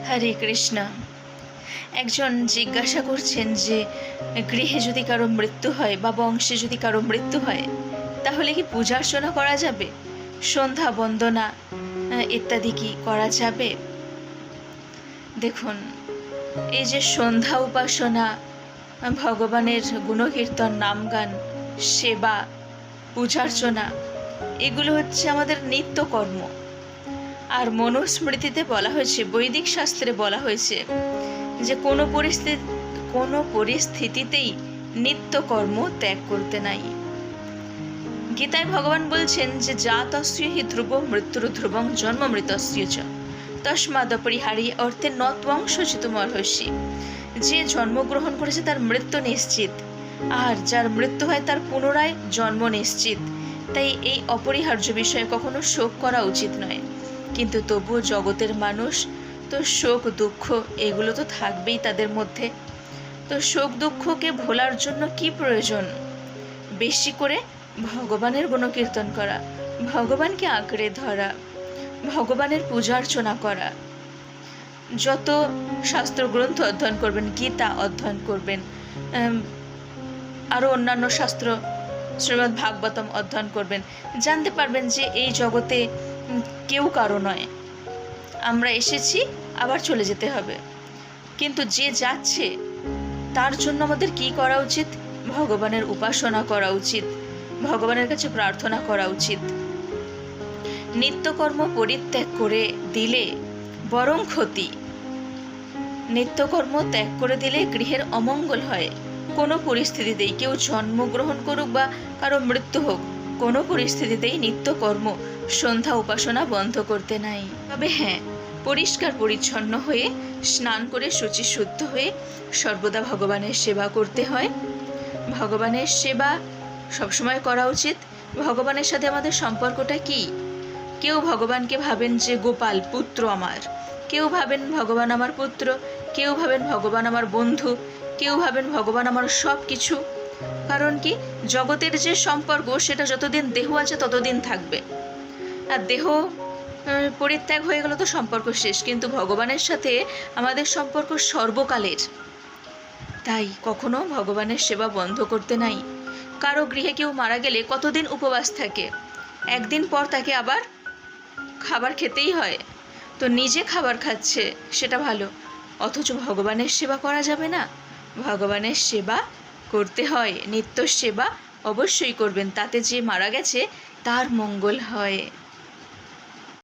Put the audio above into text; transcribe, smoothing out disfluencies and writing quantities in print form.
হরে কৃষ্ণ। একজন জিজ্ঞাসা করছেন যে গৃহে যদি কারো মৃত্যু হয় বা বংশে যদি কারো মৃত্যু হয় তাহলে কি পূজা অর্চনা করা যাবে, সন্ধ্যা বন্দনা ইত্যাদি কি করা যাবে? দেখুন, এই যে সন্ধ্যা উপাসনা, ভগবানের গুণকীর্তন, নামগান, সেবা, পূজার্চনা, এগুলো হচ্ছে আমাদের নিত্যকর্ম। আর মনুস্মৃতিতে বলা হয়েছে, বৈদিক শাস্ত্রে বলা হয়েছে যে কোনো পরিস্থিতিতেই নিত্যকর্ম ত্যাগ করতে নাই। গীতায় ভগবান বলছেন যে জাতস্য হি ধ্রুব মৃত্যুর ধ্রুবং জন্মমৃতস্য চ তস্মাদপরিহারী অর্থে ন ত্বং শোচিতুমর্হসি। যে জন্মগ্রহণ করেছে তার মৃত্যু নিশ্চিত, আর যার মৃত্যু হয় তার পুনরায় জন্ম নিশ্চিত। তাই এই অপরিহার্য বিষয়ে কখনো শোক করা উচিত নয়। কিন্তু তবুও জগতের মানুষ তো শোক দুঃখ এগুলো তো থাকবেই তাদের মধ্যে। তো শোক দুঃখকে ভোলার জন্য কি প্রয়োজন? বেশি করে ভগবানের গুণকীর্তন করা, ভগবানকে আঁকড়ে ধরা, ভগবানের পূজার্চনা করা। যত শাস্ত্র গ্রন্থ অধ্যয়ন করবেন, গীতা অধ্যয়ন করবেন, আরও অন্যান্য শাস্ত্র, শ্রীমদ্ ভাগবতম অধ্যয়ন করবেন, জানতে পারবেন যে এই জগতে কেউ কারো নয়। আমরা এসেছি, আবার চলে যেতে হবে। কিন্তু যে যাচ্ছে তার জন্য আমাদের কি করা উচিত? ভগবানের উপাসনা করা উচিত, ভগবানের কাছে প্রার্থনা করা উচিত। নিত্যকর্ম পরিত্যাগ করে দিলে বরং ক্ষতি। নিত্যকর্ম ত্যাগ করে দিলে গৃহের অমঙ্গল হয়। কোনো পরিস্থিতিতেই, কেউ জন্মগ্রহণ করুক বা কারো মৃত্যু হোক, কোনো পরিস্থিতিতেই নিত্যকর্ম সন্ধ্যা উপাসনা বন্ধ করতে নাই। তবে হ্যাঁ, পরিষ্কার পরিচ্ছন্ন হয়ে, স্নান করে শুচি শুদ্ধ হয়ে সর্বদা ভগবানের সেবা করতে হয়। ভগবানের সেবা সবসময় করা উচিত। ভগবানের সাথে আমাদের সম্পর্কটা কি? কেউ ভগবানকে ভাবেন যে গোপাল পুত্র আমার, কেউ ভাবেন ভগবান আমার পুত্র, কেউ ভাবেন ভগবান আমার বন্ধু, কেউ ভাবেন ভগবান আমার সব কিছু। কারণ কি, জগতের যে সম্পর্ক সেটা যতদিন দেহ আছে ততদিন থাকবে, আর দেহ পরিত্যাগ হয়ে গেল তো সম্পর্ক শেষ। কিন্তু ভগবানের সাথে আমাদের সম্পর্ক সর্বকালের। তাই কখনো ভগবানের সেবা বন্ধ করতে নাই। কারো গৃহে কেউ মারা গেলে কতদিন উপবাস থাকে, একদিন পর তাকে আবার খাবার খেতেই হয়। তো নিজে খাবার খাচ্ছে সেটা ভালো, অথচ ভগবানের সেবা করা যাবে না? ভগবানের সেবা করতে হয়, নিত্য সেবা অবশ্যই করবেন, তাতে যে মারা গেছে তার মঙ্গল হয়।